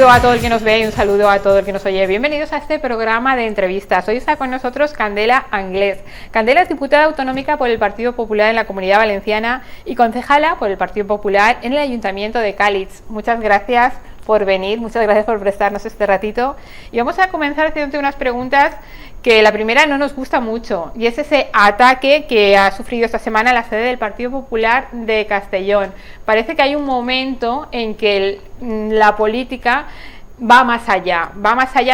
saludo a todo el que nos ve y un saludo a todo el que nos oye. Bienvenidos a este programa de entrevistas. Hoy está con nosotros Candela Anglés. Candela es diputada autonómica por el Partido Popular en la Comunidad Valenciana y concejala por el Partido Popular en el Ayuntamiento de Cáliz. Muchas gracias por venir, muchas gracias por prestarnos este ratito. Y vamos a comenzar haciéndote unas preguntas que la primera no nos gusta mucho, y es ese ataque que ha sufrido esta semana la sede del Partido Popular de Castellón. Parece que hay un momento en que la política va más allá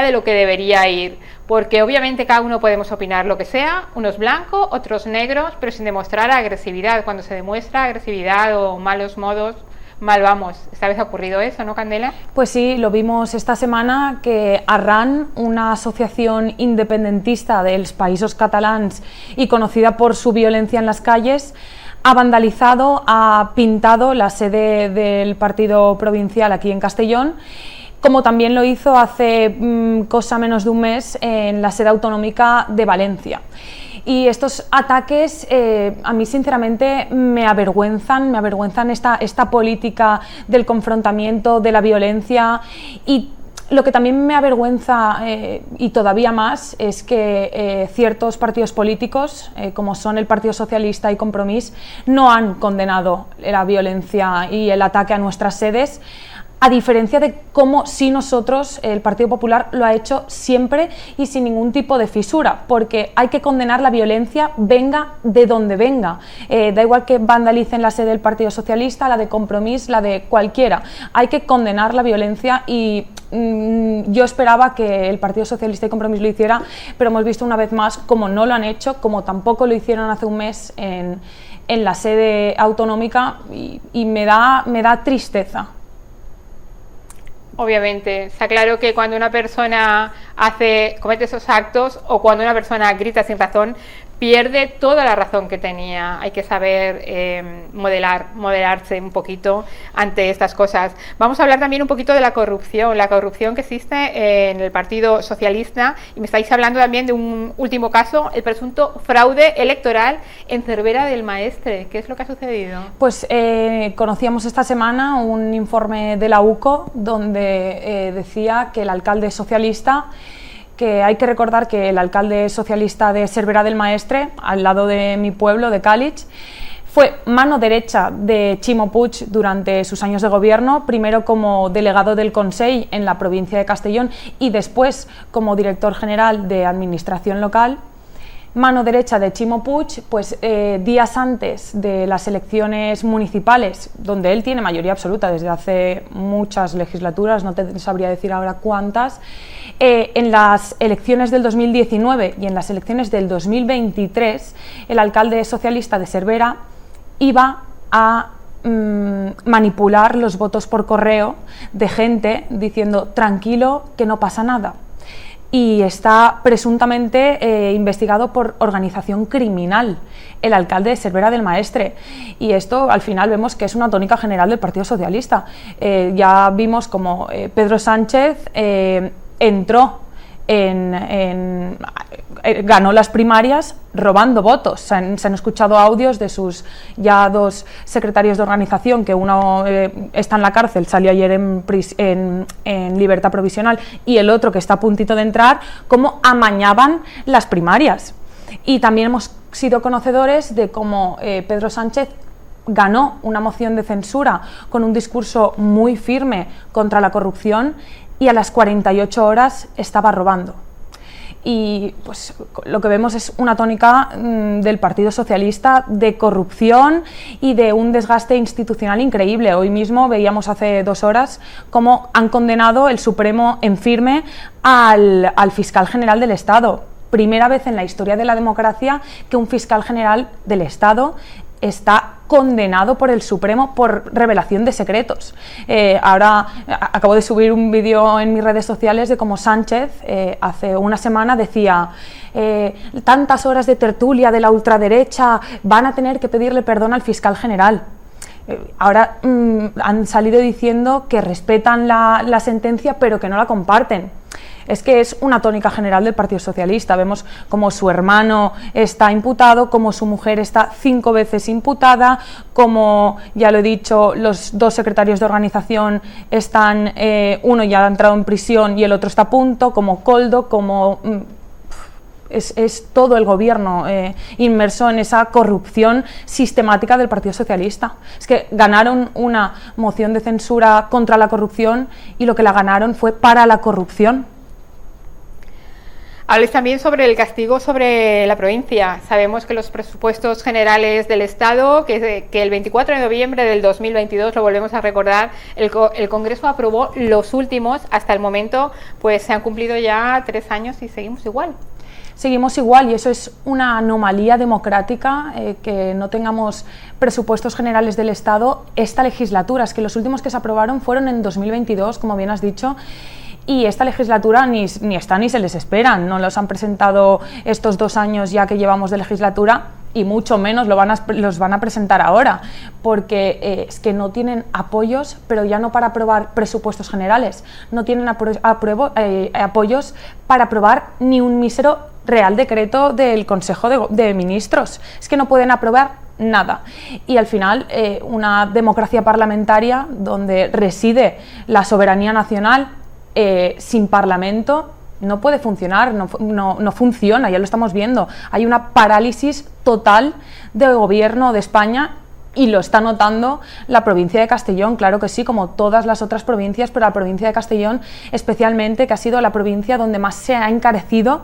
de lo que debería ir, porque obviamente cada uno podemos opinar lo que sea, unos blancos, otros negros, pero sin demostrar agresividad. Cuando se demuestra agresividad o malos modos, mal vamos. ¿Esta vez ha ocurrido eso, no, Candela? Pues sí, lo vimos esta semana que Arran, una asociación independentista dels Països Catalans y conocida por su violencia en las calles, ha vandalizado, ha pintado la sede del partido provincial aquí en Castellón, como también lo hizo hace cosa menos de un mes en la sede autonómica de Valencia. Y estos ataques a mí sinceramente me avergüenzan esta política del confrontamiento, de la violencia, y lo que también me avergüenza y todavía más es que ciertos partidos políticos, como son el Partido Socialista y Compromís, no han condenado la violencia y el ataque a nuestras sedes, a diferencia de cómo sí nosotros, el Partido Popular, lo ha hecho siempre y sin ningún tipo de fisura, porque hay que condenar la violencia, venga de donde venga. Da igual que vandalicen la sede del Partido Socialista, la de Compromís, la de cualquiera. Hay que condenar la violencia y yo esperaba que el Partido Socialista y Compromís lo hiciera, pero hemos visto una vez más cómo no lo han hecho, como tampoco lo hicieron hace un mes en la sede autonómica, y me da tristeza. Obviamente, está claro que cuando una persona comete esos actos, o cuando una persona grita sin razón, pierde toda la razón que tenía. Hay que saber moderarse un poquito ante estas cosas. Vamos a hablar también un poquito de la corrupción que existe en el Partido Socialista, y me estáis hablando también de un último caso, el presunto fraude electoral en Cervera del Maestre. ¿Qué es lo que ha sucedido? Pues conocíamos esta semana un informe de la UCO donde decía que el alcalde socialista, que hay que recordar que el alcalde socialista de Cervera del Maestre, al lado de mi pueblo, de Cáliz, fue mano derecha de Ximo Puig durante sus años de gobierno, primero como delegado del Consell en la provincia de Castellón y después como director general de Administración Local. Mano derecha de Ximo Puig, pues días antes de las elecciones municipales, donde él tiene mayoría absoluta desde hace muchas legislaturas, no te sabría decir ahora cuántas, en las elecciones del 2019 y en las elecciones del 2023, el alcalde socialista de Cervera iba a manipular los votos por correo de gente diciendo tranquilo que no pasa nada. Y está presuntamente investigado por organización criminal, el alcalde de Cervera del Maestre. Y esto al final vemos que es una tónica general del Partido Socialista. Ya vimos como Pedro Sánchez ganó las primarias robando votos. Se han escuchado audios de sus ya dos secretarios de organización, que uno está en la cárcel, salió ayer en libertad provisional, y el otro que está a puntito de entrar, cómo amañaban las primarias. Y también hemos sido conocedores de cómo Pedro Sánchez ganó una moción de censura con un discurso muy firme contra la corrupción, y a las 48 horas estaba robando. Y pues lo que vemos es una tónica del Partido Socialista de corrupción y de un desgaste institucional increíble. Hoy mismo veíamos hace 2 horas cómo han condenado el Supremo en firme al fiscal general del Estado. Primera vez en la historia de la democracia que un fiscal general del Estado está condenado por el Supremo por revelación de secretos. Ahora acabo de subir un vídeo en mis redes sociales de cómo Sánchez hace una semana decía tantas horas de tertulia de la ultraderecha, van a tener que pedirle perdón al fiscal general. Ahora han salido diciendo que respetan la sentencia pero que no la comparten. Es que es una tónica general del Partido Socialista. Vemos como su hermano está imputado, como su mujer está 5 veces imputada, como, ya lo he dicho, los 2 secretarios de organización están, uno ya ha entrado en prisión y el otro está a punto, como Koldo, como... Es todo el gobierno inmerso en esa corrupción sistemática del Partido Socialista. Es que ganaron una moción de censura contra la corrupción y lo que la ganaron fue para la corrupción. Habléis también sobre el castigo sobre la provincia. Sabemos que los presupuestos generales del Estado, que el 24 de noviembre del 2022, lo volvemos a recordar, el Congreso aprobó los últimos. Hasta el momento pues se han cumplido ya 3 años y seguimos igual. Seguimos igual y eso es una anomalía democrática, que no tengamos presupuestos generales del Estado esta legislatura. Es que los últimos que se aprobaron fueron en 2022, como bien has dicho, y esta legislatura ni está ni se les esperan, no los han presentado estos 2 años ya que llevamos de legislatura y mucho menos los van a presentar ahora, porque es que no tienen apoyos, pero ya no para aprobar presupuestos generales, no tienen apoyos para aprobar ni un mísero Real Decreto del Consejo de Ministros. Es que no pueden aprobar nada. Y al final, una democracia parlamentaria donde reside la soberanía nacional sin parlamento no puede funcionar, no funciona, ya lo estamos viendo. Hay una parálisis total del gobierno de España y lo está notando la provincia de Castellón, claro que sí, como todas las otras provincias, pero la provincia de Castellón especialmente, que ha sido la provincia donde más se ha encarecido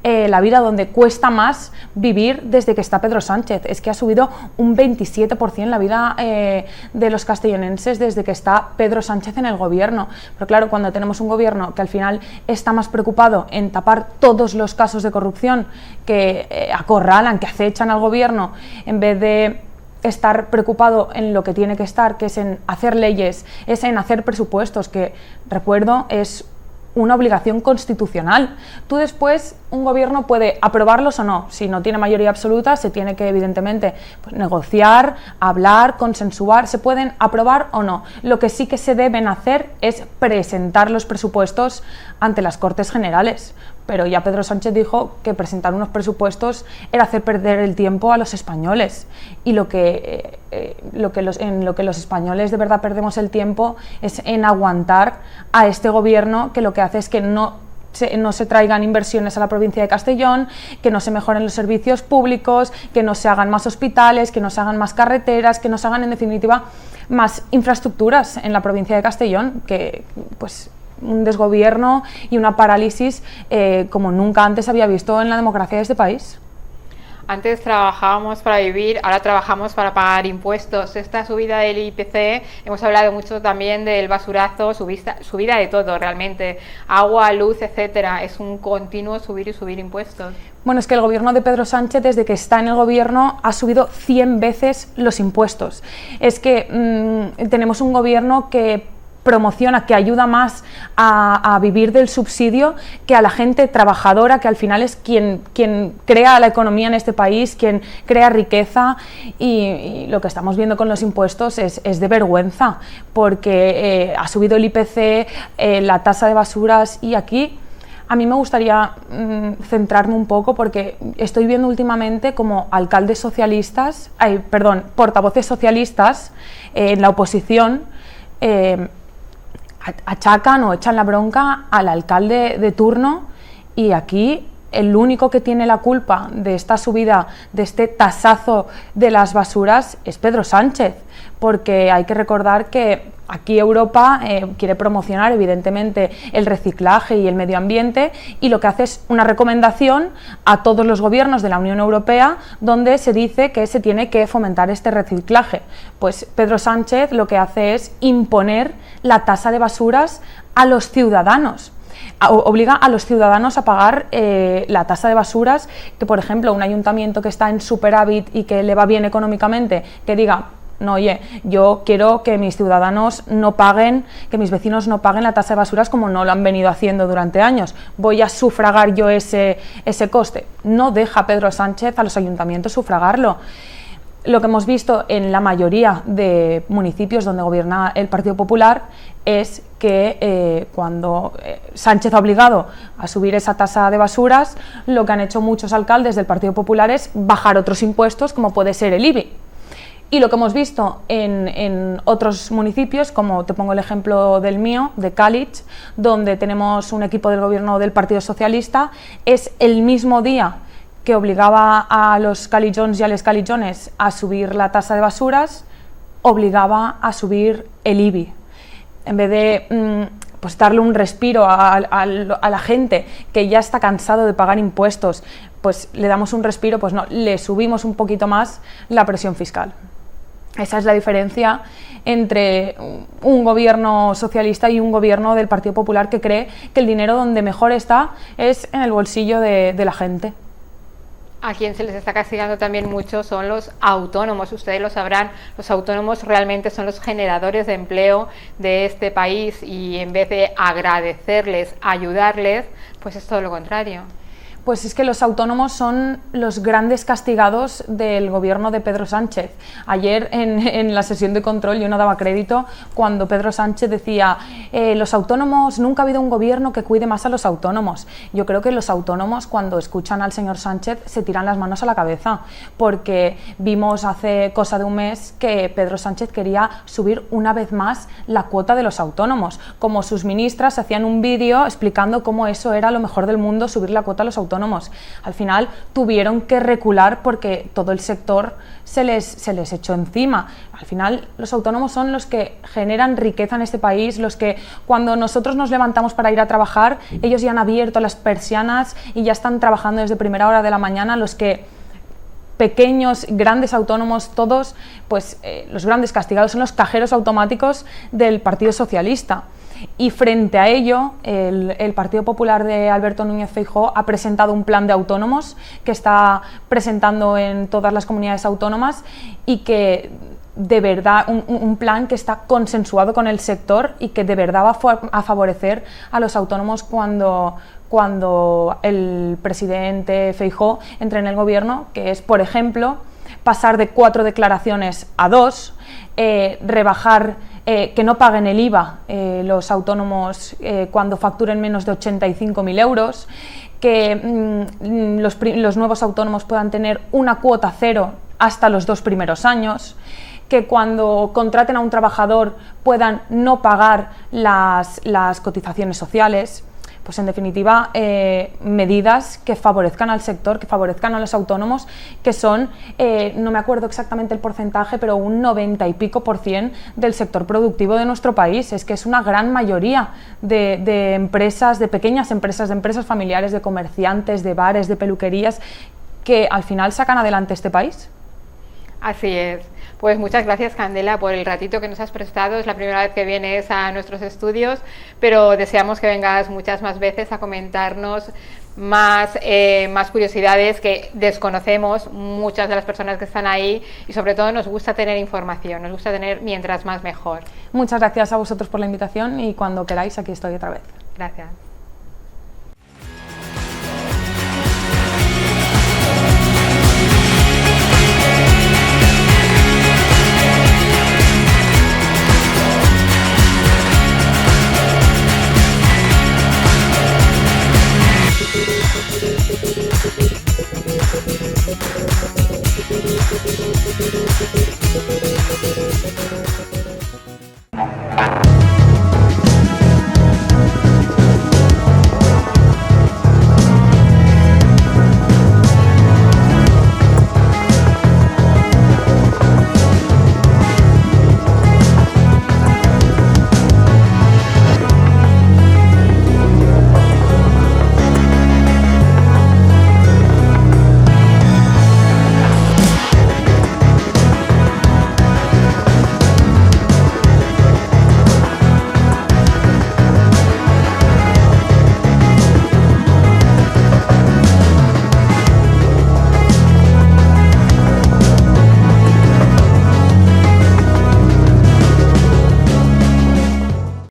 la vida, donde cuesta más vivir desde que está Pedro Sánchez. Es que ha subido un 27% la vida de los castellonenses desde que está Pedro Sánchez en el gobierno. Pero claro, cuando tenemos un gobierno que al final está más preocupado en tapar todos los casos de corrupción que acorralan, que acechan al gobierno, en vez de estar preocupado en lo que tiene que estar, que es en hacer leyes, es en hacer presupuestos, que, recuerdo, es una obligación constitucional. Tú después, un gobierno puede aprobarlos o no. Si no tiene mayoría absoluta, se tiene que, evidentemente, pues, negociar, hablar, consensuar. Se pueden aprobar o no. Lo que sí que se deben hacer es presentar los presupuestos ante las Cortes Generales. Pero ya Pedro Sánchez dijo que presentar unos presupuestos era hacer perder el tiempo a los españoles. Y en lo que los españoles de verdad perdemos el tiempo es en aguantar a este gobierno que lo que hace es que no se traigan inversiones a la provincia de Castellón, que no se mejoren los servicios públicos, que no se hagan más hospitales, que no se hagan más carreteras, que no se hagan, en definitiva, más infraestructuras en la provincia de Castellón, que pues un desgobierno y una parálisis como nunca antes había visto en la democracia de este país. Antes trabajábamos para vivir, ahora trabajamos para pagar impuestos. Esta subida del IPC, hemos hablado mucho también del basurazo, subida de todo realmente, agua, luz, etcétera. Es un continuo subir y subir impuestos. Bueno, es que el gobierno de Pedro Sánchez, desde que está en el gobierno, ha subido 100 veces los impuestos. Es que tenemos un gobierno que promociona, que ayuda más a vivir del subsidio que a la gente trabajadora, que al final es quien crea la economía en este país, quien crea riqueza, y lo que estamos viendo con los impuestos es de vergüenza, porque ha subido el IPC, la tasa de basuras, y aquí a mí me gustaría centrarme un poco, porque estoy viendo últimamente como portavoces socialistas en la oposición achacan o echan la bronca al alcalde de turno, y aquí el único que tiene la culpa de esta subida, de este tasazo de las basuras, es Pedro Sánchez, porque hay que recordar que aquí Europa quiere promocionar evidentemente el reciclaje y el medio ambiente, y lo que hace es una recomendación a todos los gobiernos de la Unión Europea donde se dice que se tiene que fomentar este reciclaje. Pues Pedro Sánchez lo que hace es imponer la tasa de basuras a los ciudadanos. Obliga a los ciudadanos a pagar la tasa de basuras, que por ejemplo un ayuntamiento que está en superávit y que le va bien económicamente, que diga: no, oye, yo quiero que mis ciudadanos no paguen, que mis vecinos no paguen la tasa de basuras como no lo han venido haciendo durante años, voy a sufragar yo ese coste. No deja Pedro Sánchez a los ayuntamientos sufragarlo. lo que hemos visto en la mayoría de municipios donde gobierna el Partido Popular es que cuando Sánchez ha obligado a subir esa tasa de basuras, lo que han hecho muchos alcaldes del Partido Popular es bajar otros impuestos, como puede ser el IBI. Y lo que hemos visto en otros municipios, como te pongo el ejemplo del mío, de Càlig, donde tenemos un equipo del gobierno del Partido Socialista, es el mismo día que obligaba a los calijones y a les calijones a subir la tasa de basuras, obligaba a subir el IBI. En vez de pues darle un respiro a la gente que ya está cansado de pagar impuestos, pues le damos un respiro, pues no, le subimos un poquito más la presión fiscal. Esa es la diferencia entre un gobierno socialista y un gobierno del Partido Popular que cree que el dinero donde mejor está es en el bolsillo de la gente. A quien se les está castigando también mucho son los autónomos. Ustedes lo sabrán, los autónomos realmente son los generadores de empleo de este país y en vez de agradecerles, ayudarles, pues es todo lo contrario. Pues es que los autónomos son los grandes castigados del gobierno de Pedro Sánchez. Ayer en la sesión de control yo no daba crédito cuando Pedro Sánchez decía los autónomos, nunca ha habido un gobierno que cuide más a los autónomos. Yo creo que los autónomos cuando escuchan al señor Sánchez se tiran las manos a la cabeza, porque vimos hace cosa de un mes que Pedro Sánchez quería subir una vez más la cuota de los autónomos. Como sus ministras hacían un vídeo explicando cómo eso era lo mejor del mundo, subir la cuota a los autónomos. Al final tuvieron que recular porque todo el sector se les echó encima. Al final los autónomos son los que generan riqueza en este país, los que cuando nosotros nos levantamos para ir a trabajar, ellos ya han abierto las persianas y ya están trabajando desde primera hora de la mañana, los que pequeños, grandes autónomos, todos, pues los grandes castigados son los cajeros automáticos del Partido Socialista. Y frente a ello, el Partido Popular de Alberto Núñez Feijóo ha presentado un plan de autónomos que está presentando en todas las comunidades autónomas y que de verdad, un plan que está consensuado con el sector y que de verdad va a favorecer a los autónomos cuando el presidente Feijóo entre en el gobierno, que es, por ejemplo, pasar de 4 declaraciones a 2, rebajar, que no paguen el IVA los autónomos cuando facturen menos de 85.000 euros, que los nuevos autónomos puedan tener una cuota cero hasta los 2 primeros años, que cuando contraten a un trabajador puedan no pagar las cotizaciones sociales. Pues en definitiva, medidas que favorezcan al sector, que favorezcan a los autónomos, que son, no me acuerdo exactamente el porcentaje, pero un 90 y pico % del sector productivo de nuestro país. Es que es una gran mayoría de empresas, de pequeñas empresas, de empresas familiares, de comerciantes, de bares, de peluquerías, que al final sacan adelante este país. Así es. Pues muchas gracias, Candela, por el ratito que nos has prestado. Es la primera vez que vienes a nuestros estudios, pero deseamos que vengas muchas más veces a comentarnos más curiosidades que desconocemos muchas de las personas que están ahí, y sobre todo nos gusta tener información, nos gusta tener mientras más mejor. Muchas gracias a vosotros por la invitación y cuando queráis aquí estoy otra vez. Gracias.